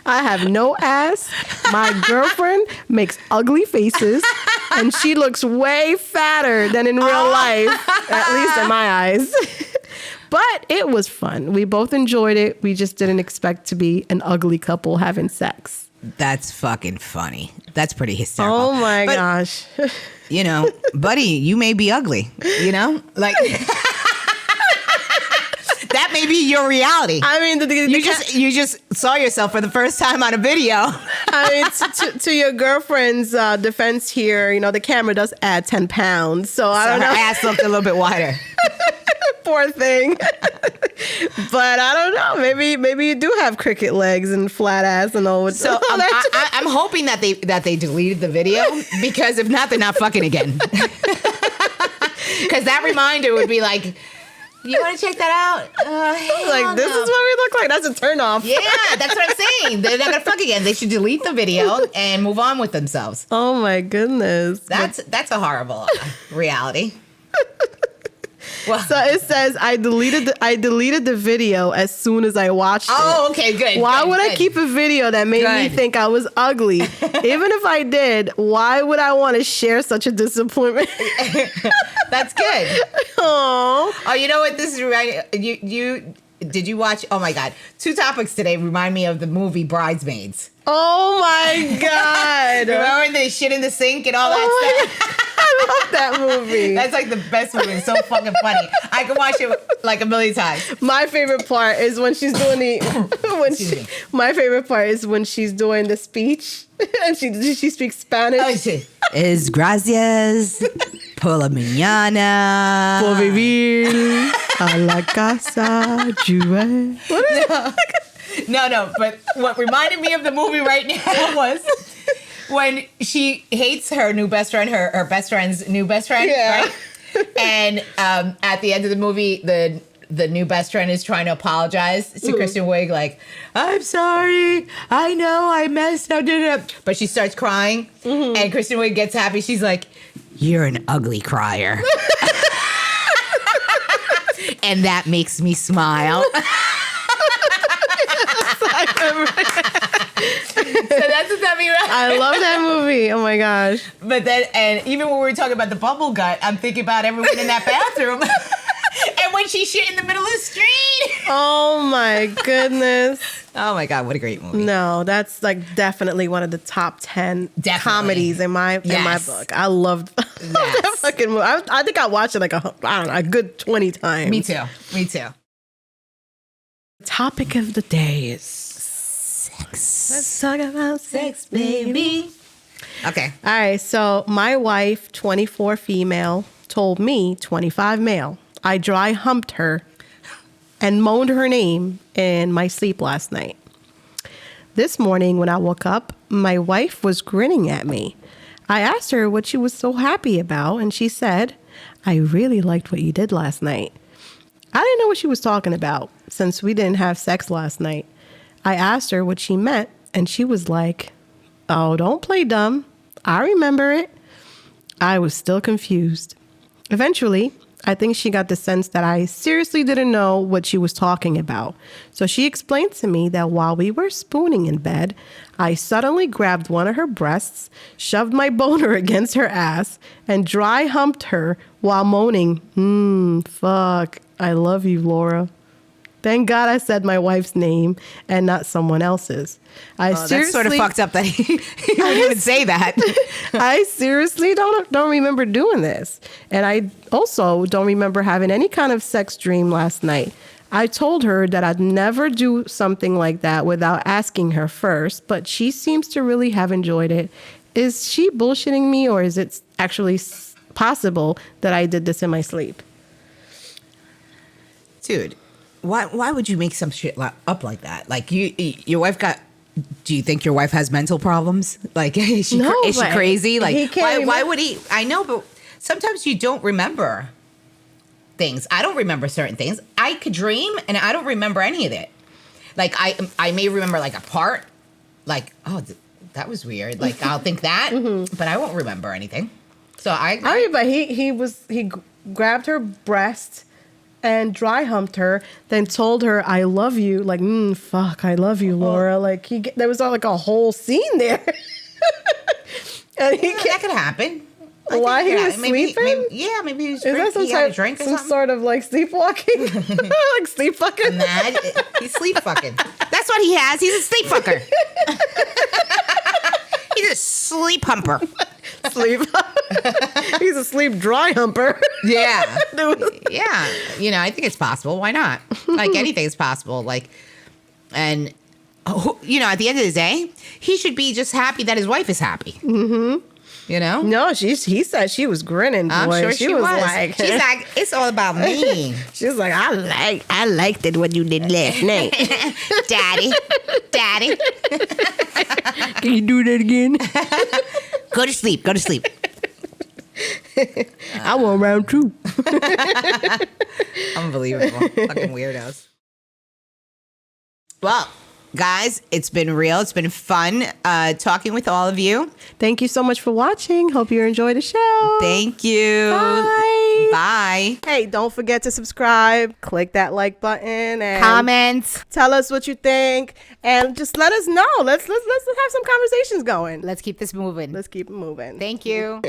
I have no ass. My girlfriend makes ugly faces, and she looks way fatter than in real life, at least in my eyes. But it was fun. We both enjoyed it. We just didn't expect to be an ugly couple having sex. That's fucking funny. That's pretty hysterical. Oh my gosh. You know, buddy, you may be ugly, you know? Like that may be your reality. I mean, you just saw yourself for the first time on a video. I mean, to your girlfriend's defense here, you know, the camera does add 10 pounds. So I don't know. Her ass looked a little bit wider. Poor thing. But I don't know. Maybe you do have cricket legs and flat ass and all. So I'm hoping that they deleted the video, because if not, they're not fucking again. Because that reminder would be like, you want to check that out? Like, this is what we look like. That's a turn off. Yeah, that's what I'm saying. They're not gonna fuck again. They should delete the video and move on with themselves. Oh my goodness. That's a horrible reality. Well, so it says I deleted the video as soon as I watched it. Oh, okay, good. Why would I keep a video that made me think I was ugly? Even if I did, why would I want to share such a disappointment? That's good. Oh, you know what? This is right. Did you watch? Oh my God! 2 topics today remind me of the movie Bridesmaids. Oh my God! Remember when they shit in the sink and all that stuff? I love that movie. That's like the best movie. It's so fucking funny. I can watch it like a million times. My favorite part is when she's doing my favorite part is when she's doing the speech and she speaks Spanish. Oh, shit. Es gracias por la mañana. Por vivir a la casa. What is it? No. But what reminded me of the movie right now was when she hates her new best friend, her best friend's new best friend, right? And at the end of the movie, the the new best friend is trying to apologize to Kristen Wiig, like, I'm sorry, I know I messed up, but she starts crying, and Kristen Wiig gets happy. She's like, you're an ugly crier. And that makes me smile. So that's what that means. I love that movie. Oh my gosh. But then, and even when we were talking about the bubble gut, I'm thinking about everyone in that bathroom. And when she shit in the middle of the street. Oh my goodness. Oh my God, what a great movie. No, that's like definitely one of the top 10 comedies in my book. I loved that fucking movie. I think I watched it like a good 20 times. Me too. Topic of the day is Sex. let's talk about sex, baby. Okay. All right, so my wife, 24 female, told me, 25 male, I dry humped her and moaned her name in my sleep last night. This morning when I woke up, my wife was grinning at me. I asked her what she was so happy about, and she said, I really liked what you did last night. I didn't know what she was talking about since we didn't have sex last night. I asked her what she meant, and she was like, oh, don't play dumb. I remember it. I was still confused. Eventually, I think she got the sense that I seriously didn't know what she was talking about. So she explained to me that while we were spooning in bed, I suddenly grabbed one of her breasts, shoved my boner against her ass, and dry humped her while moaning, fuck, I love you, Laura. Thank God I said my wife's name and not someone else's. That's sort of fucked up that he would even say that. I seriously don't remember doing this. And I also don't remember having any kind of sex dream last night. I told her that I'd never do something like that without asking her first, but she seems to really have enjoyed it. Is she bullshitting me, or is it actually possible that I did this in my sleep? Dude, why would you make some shit up like that? Like, your wife got... Do you think your wife has mental problems? Like, is she crazy? Like, why would he? I know, but sometimes you don't remember things. I don't remember certain things. I could dream, and I don't remember any of it. Like, I may remember, like, a part. Like, oh, that was weird. Like, I'll think that, but I won't remember anything. So I mean, but he grabbed her breast and dry humped her, then told her, I love you. Like, fuck, I love you, Laura. Like, there was like a whole scene there. And that could happen. Why he was sleeping? Maybe he was drinking. He had a drink or something. Some sort of like sleepwalking? Like sleep fucking? Mad. He's sleep fucking. That's what he has. He's a sleep fucker. He's a sleep humper. He's a sleep dry humper. Yeah. Yeah. You know, I think it's possible. Why not? Like, anything's possible. Like, and, you know, at the end of the day, he should be just happy that his wife is happy. Mm-hmm. You know? No, he said she was grinning. Boy. I'm sure she was like, she's like, it's all about me. She's like, I liked it when you did last night. Daddy. Can you do that again? Go to sleep. I want round 2. Unbelievable. Fucking weirdos. Well, guys, it's been real. It's been fun talking with all of you. Thank you so much for watching. Hope you enjoyed the show. Thank you. Bye. Hey, don't forget to subscribe. Click that like button and comments. Tell us what you think, and just let us know. Let's have some conversations going. Let's keep this moving. Let's keep it moving. Thank you.